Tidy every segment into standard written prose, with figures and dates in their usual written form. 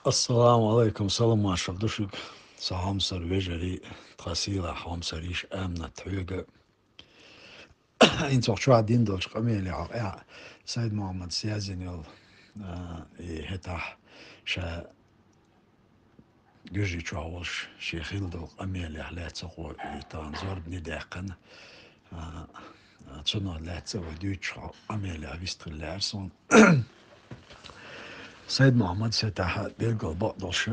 Assalamu alaikum, salam mashal dushuk, saham sar vejari, trasila, ham sarish amna tüge. In toch chwa din dolch kameli ja, Said Mohammed Siazin yol, hetah, sha gyji chawolsh, shekhil dol kameli ahlet saqo, tan zorb nidaqan, tsuno ahlet saqo, duch kameli avistri lärson. Said Mohammed setah, dilgol bot dolsh,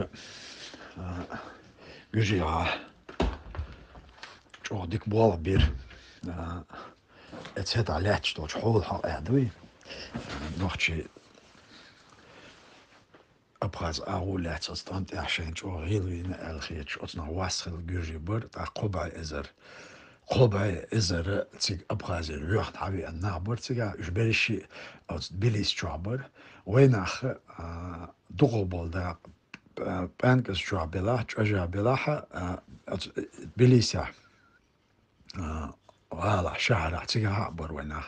gyji dik bol bir het het alert tot hol ha erdui noch apraz aru let als tant erschen jo hilwin elgit als na wasel gujibur ta qoba ezer tig apraz ruht habi an nabur tiga jberishi als bilis trouble wenach dogobol da bankas jabela jabela als bilisa غالع شهر تيجا عبر وينه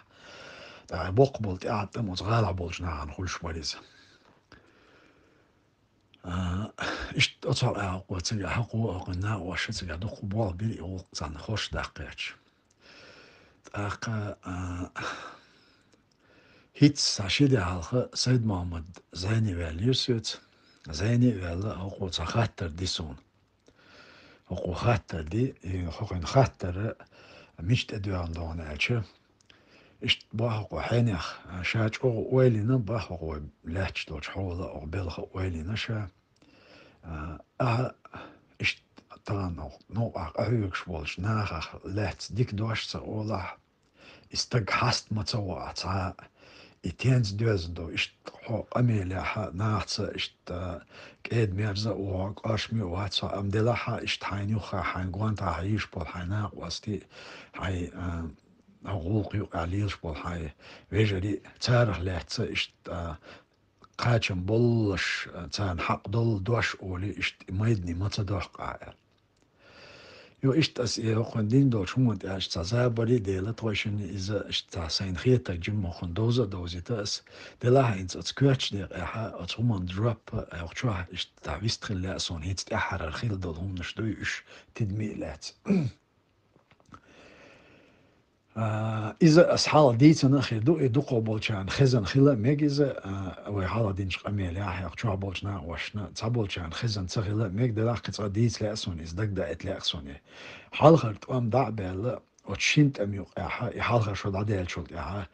بقبل تعتم وصغالع بولجنا عن كل شواليز إشت أطلع أقوى تيجا حقوق أقنا وش تيجا دخو بول بيري أو زان خوش دقيقش أق هيت ساشيدي على سيد محمد زيني واليوسيت زيني ولا أقوى تخاطر ديسون أقوى خاطر دي أقوى خاطر مش تدوان دون ألشة إشت باهق حينيخ شاج أو ويلنا باهق لاتش دوش حولا أو بلخ ويلنا شا إشت طان نو أهيك شوالش ناخ لات ديك دوش سأولا استق حست متوا تا إتينز دوزندو إشت حو أميلي ح ناخت إشت كيد ميرزا وعق أشمي واتسا أمدلا ح إشت حينيوخا حينقوان تا حيش بول حيناق واستي حي أغوقي عليش بول حي ويجري تارح لحظة إشت قاچم بولش تان حق دل دوش أولي إشت ميدني متدوح قائل يو إشت أس يوخن دين دول شمونت إش تزابري ديلا توشن إذا إشت تحسين خيطة جم مخن دوزي تأس ديلا إنت أتكواتش دير إحا أتهمان دروب أوخشوها إشت تعويست خلا أسون هيت تأحر الخيل دول هم نشدوي إش تدميلات إذا أصحاب ديتنا خدو إدو قبولشان خزن خلا ميج إذا وحالا دينش قميل يا حيق شو قبولشنا وشنا تقبولشان خزن تخلا ميج دلاق قطع ديت لأسوني إزدق دايت لأسوني حال خرط أم دع بيلا وتشينت أميوق يا حال خرط شو دعيل شو يا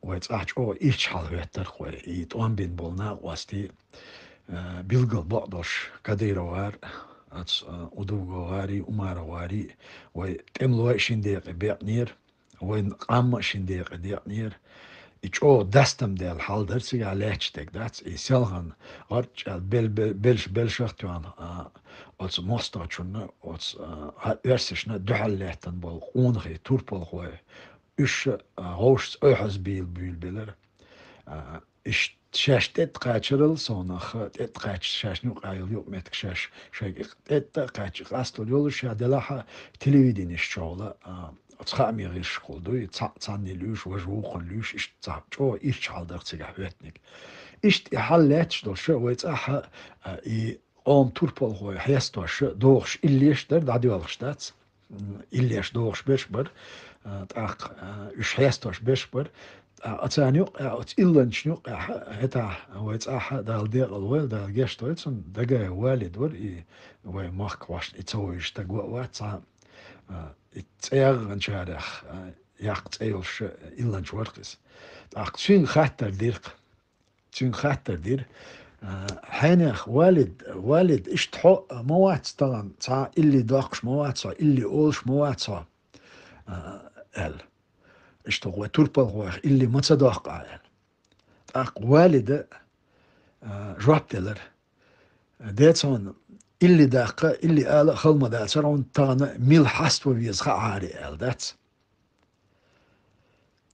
ويتأحج أو إيش حال هيتر خوي يتوان بين بولنا واستي بيلقل بقدوش كديروار أتس أدوغواري أمارواري وتملوا شنديق بيقنير وين قام شنديق ديقنير إيشو دستم ديال حال درسي على هشتك داتس إيسالغن أرج بلشختوان أتس مستوچون أتس هرسشنا دحل لهتن بول قونغي توربول خوي إيش هوش أحس بيل بيلر إيش شاش تتقاتشرل صونخ تتقاتش شاش نقايل يوم متك شاك تتقاتش قاستل يول شادلاها تلفزيون الشغلة تخامي غير شغل دوي تصاني لوش وجوخ لوش إيش تصاب شو إيش شالدر تيجا هوتنيك إيش حلاتش دول شو ويتأح إي قوم توربول هو حيستوش دوغش إليش در دادي والغشتات إليش دوغش بيشبر تاق إيش حيستوش بيشبر أتانيو أت إللنشنيو هتا ويتأح دال دير الويل دال جيش تويتسون دقا والد ور إي وي مارك واش إتسويش تقوى واتسا إتسيغ نشارخ ياقت إيلش إللنش ورقس تاق تشين خاتر ديرق تشين خاتر دير حينخ والد اشتحو موات طبعا تا اللي داقش موات اللي أولش موات ال اشتغل توربل اللي ما تصدق عيل تاق والد جوابتلر ديتون اللي داق اللي آل خلما داترون تانا ميل حست وبيزخ عاري ال دات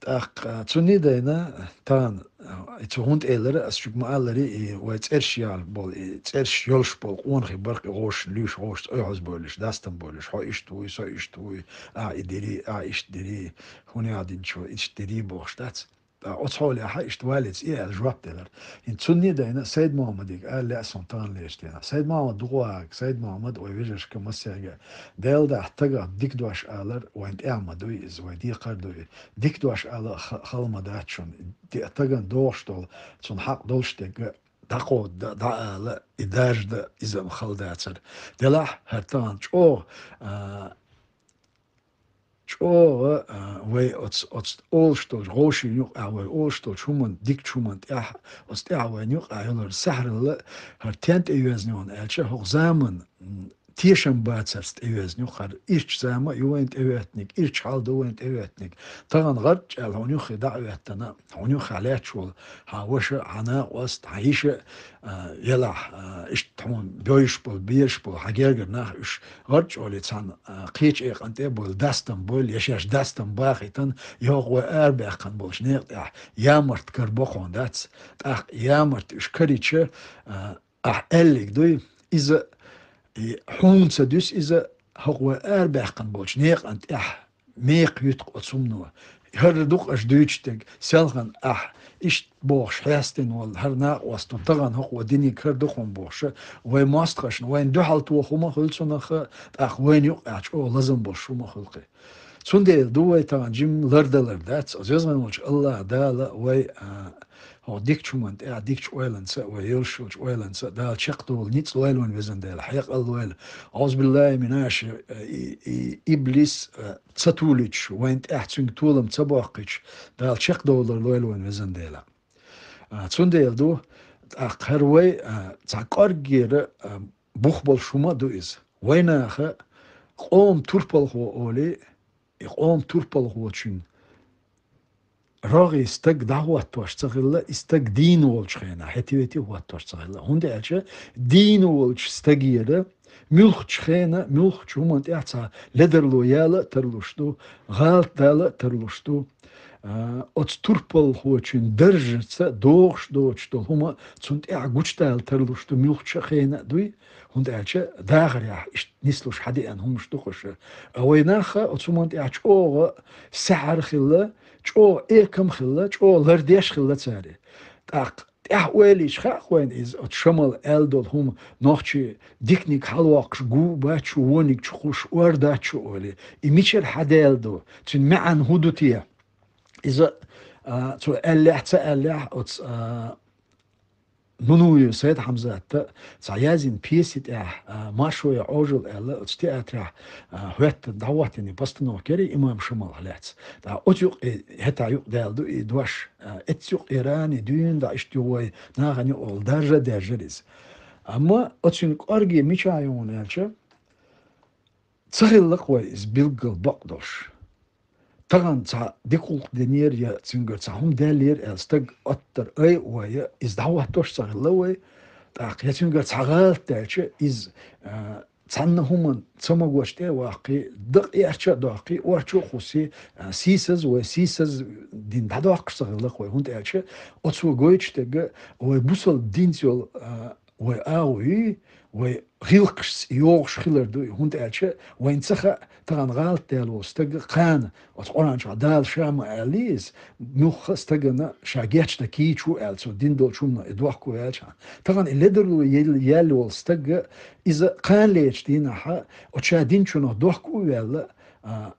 تاق توني دينا تان اتهوند إلر أسجد ما إلري ويترشيال بول ترش يلش بول قونخي برق غوش ليش غوش أعز بولش داستن بولش هاي إشتوي سا إشتوي إدري إشتري هوني عادين شو إشتري بوش دات أصحولي أحا إشتواليت إيه الجواب دلر إن تسني دينا سيد محمد قال لا سلطان ليش دينا سيد محمد دغواك سيد محمد ويجيش كمسيا ديل ده احتاج ديك دوش آلر وانت أعمى دوي إز ويدي قردوي ديك دوش آلر خلما داتشون دي احتاج دوشتول تون حق دولشتك دقو دا آلر إداج دا إذا مخل داتر دلح هرتان شو شو وي أتس أولشتول غوشي نيوق أوي أولشتول شومن ديك شومن تأح أستأوي نيوق أيلر سحر لا هرتانت أيوزنيون ألش هو زمن تيشن باتسرست أيوزنيو خر إيش زما يوينت أيوتنيك إيش حال دوينت أيوتنيك طبعا غرج الهونيو خداع أيوتنا هونيو خالات شول هاوش عنا وست عيش يلا إيش تمون بيش بول حاجة ناخ إيش غرج أولي تان قيش إيه أنت بول داستن بول يشاش داستن باخيتن يوغ وأربع قن بولش نيق يامرت كربوخون داتس يامرت إيش كريتش أليك دوي إذا حونس dus إذا هو أربع قن بولش نيق أنت ميق يتق أتصمنوا هردوق أش دويتشتك سالغن إيش بوش حاستن وال هرنا واستن طغن هو ديني كردوخون بوش وين ماستخشن وين دو حالتو خما خلصنا وين يقعش أو لازم بوش ما خلقي سونديل دوي تان جيم لردلر داتس أزيزغن وش الله دالا وي هو ديك شومن ديك شويلنس ويلشو شويلنس دا شقتو نيتس ويلون وزن ديل حيق الويل أعوذ بالله مناش إبليس تساتوليتش وين أحسن تولم تباقيتش دا شقتو الويلون وزن ديل سونديل دو أخروي تعقرجير بخبل شوما دو إز وين أخ قوم توربل هو أولي قوم توربل هو تشين راغي استق دعوة توش تغلا استق دين والش خينا حتيوتي هو توش تغلا هندي أجا دين والش استقيرة ملخ خينا ملخ شو أنت أحسا لدر لويالا ترلوشتو غالت دالا ترلوشتو أتستوربل هو تشين درجة دوغش تو هما تسنت أعجوش دال ترلوشتو ملخ خينا دوي هندي أجا داغر يا نسلوش حدي أن هم شتوخش ويناخا أتسمنت أعجو سعر خلا شو كم خلا شو لرديش خلا تاري ويليش وين إز أتشمل ألدول هم نوخشي ديكنيك حلوقش جو باتشو ونيك تخوش ورداتشو أولي إميشر حدالدو تن معن هدوتيا إذا تو ألح نونو سيد حمزة تعيازين بيسيت ماشوي عوجل ألا تستيأترح هوت دعوتني بستنو كري إمام شمال حلات دا أتيق هتا يق دالدو إدوش أتيق إيراني دين دا إشتوي ناغني أول درجة ريز أما أتيق أرجي ميشايون ألشا تسخيل لقوي إز بيلقل بقدوش طبعا ديكول دنير يا تسنجر هم دالير استق أتر أي ويا إز دعوة توش صغلوي تاق يا تسنجر صغال تاش إز تصنهم تسمعوش تي واقي دق يرشة دقي ورشة خصي سيسز دين دعوة صغلوي هون تاش أتسو جويش تجا وبوصل دينزول وآوي وغيلقش يوغش خيلر دوي هون تاش وين سخا طبعا غالت دالو استق قان وتقولان شو دال شام أليس نوخ استقنا شاقيتش تكيد شو ألسو دين دول شومنا إدوحكو يالشان طبعا اللي درلو يالو استق إذا قان ليش دينها وتشادين شنو دوحكو يالا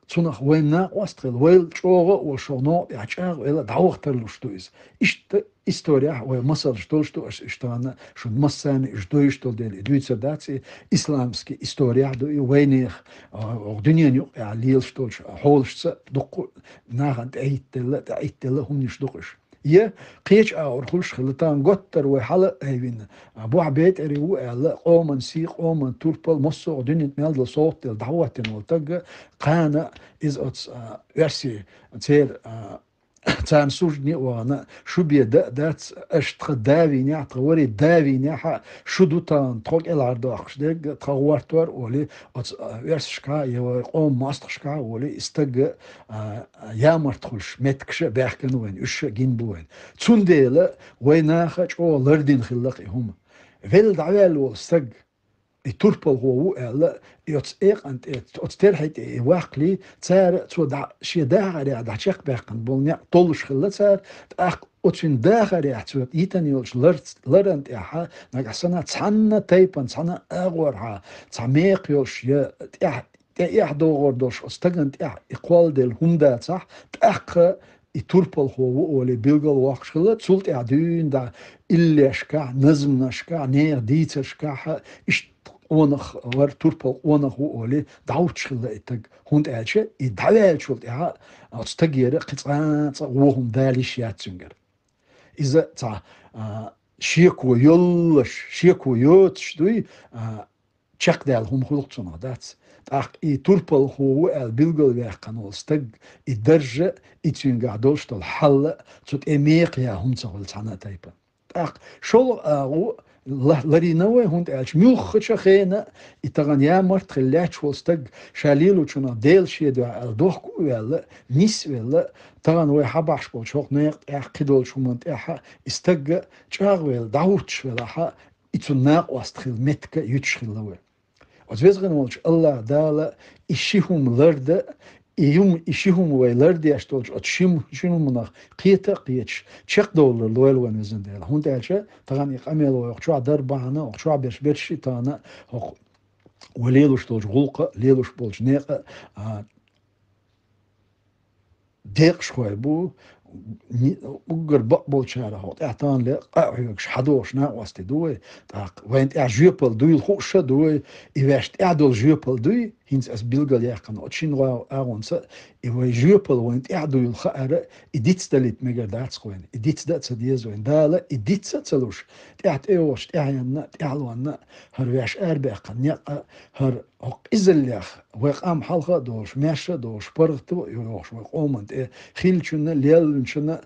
تونخ وين ناقوستغل ويل شوغو وشونو يعشاغ ويلا دعوغ ترلوشتويز إشت история ومصر что она что массами что дели двица дати исламский история до и войнах дуньяню алил что холшца доку наганд эйттела هم ниш докуш يه قيش أورخلش خلطان قطر وحلا هيفين أبو عبيد أريو على قوم سيق قوم توربل مصر دنيا مال صوت الدعوة والتجا قانا إز أتس يرسي تير تان سوجني وانا شو بيدا دات اشتخ دافيني عطوري دافيني شو دوتان تروك العرض اخش ديك تغورتور ولي يرسشكا يقوم ماستخشكا ولي استق يامر تخلش متكش بيحكن وين اش جين بوين تسونديلا ويناخش او لردين خلقي هم فيل دعوال واستق يتربل هو لا يتسيق أنت تسترحت واقلي تار تو دع شي داغر يا دع شيخ باقن بولني طولش خلا تار تاخ وتشين داغر يا تو يتن يولش لرنت يا ها نغسنا تسنا تايبن تسنا اغورها تسميق يولش يا يا دوغور دوش استغنت يا اقوال دل هوندا صح تاخ يتربل هو ولي بيلغل واخ خلا تسولت يا دون دا إليشكا نزمنشكا نير ديتشكا onach war turpal onach oli dautschle itag hund elche I davelchult ja als tagiere qitsa wohum dalish yatsunger iza ta shieku yolsh shieku yot shtui check dal hum khulqtsuna dat ach I turpal hu el bilgol weg kan stag I derje itsunga dolstal hal zut emeq ja hum tsol tsana taipa ach shol لرينوه هند ألش ميوخ شخينا إتغن يا مرت خلاتش وستق شاليلو شنا ديل شيدو الدوخ ولا نيس ولا تغن وي حباش بول شوق نيق قدول شو منت استق شاغ ولا داوتش ولا ح إتناق واستخل متك يتشخلوه وزوزغن ولش الله دالا إشيهم لرد يوم إشيهم ويلرد يشتولش أتشيم شنو مناخ قيتا قيتش تشق دولار لويل وين وزنديلا هون تالشة تغني قاميل ويقشوا دربانا ويقشوا بيش تانا وليلوش تولش غلقة ليلوش بولش نيقة ديق شوي بو وقر بقبل شارع هوت اعطان لي قاعيكش حدوش نا واستي دوي تاق وين جوبل دوي الخوشه دوي يواشت اعدل جوبل دوي هينس اس بيلغل يقن اتشين وا اغونس اي جوبل وين اعدل الخار اديتس دليت ميجر داتس وين اديتس داتس ديز وين دالا اديتس تسلوش تاعت ايوش تاعنا تعلونا هر واش اربع قن هر إزليخ ويقام حلقة دوش ماشى دوش برغتو يوش ويقومنت خيلشنا ليلشنا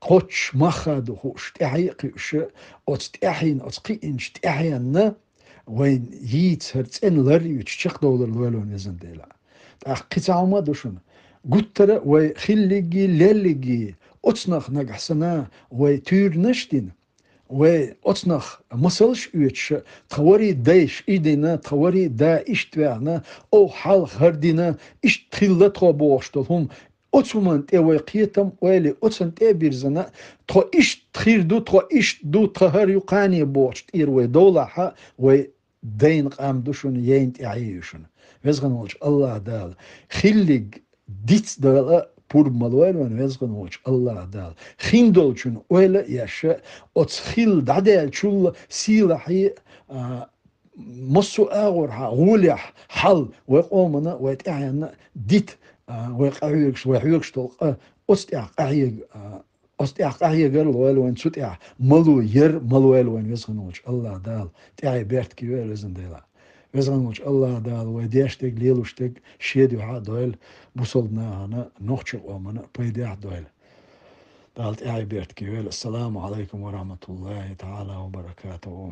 قوتش مخد وخوش تحيقش أتحين أتقينش تحينا وين ييت هرتين لري يتشق دولار الولون يزن ديلا قطع ما دوشنا قتر وخيلجي ليلجي أتصنخ نجحسنا وتير نشتين وأتصنخ مسلش يتش توري دايش إيدينا توري دا إشتوانا أو حال خردينا إشتخيلة تغبوشتهم أتصمن تيوي قيتم ويلي أتصن تيبيرزنا تو إش تخيردو تو إش دو تهر يقاني بوشت إيروي دولحا ويدين قام دوشون يين تعيشون ويزغنولش الله دال خيليق ديتس دالا بور مالوين وان ويزغنولش الله دال خيندولشون ويلا ياشا أتصخيل دادال شول سيلحي مصو آغورها غوليح حل ويقومنا ويتعينا ديت ويحيوكش تلقى أستيق أعيق الويل وين سوتيع ملو ير ملويل وين ويزغنولش الله دال تعي بيرت كيويل ويزن ديلا ويزغنولش الله دال ويديشتك ليلوشتك شيدو ها دويل بوصلنا هنا نوخش ومنا بيديح دويل دال تعي بيرت كيويل السلام عليكم ورحمة الله تعالى وبركاته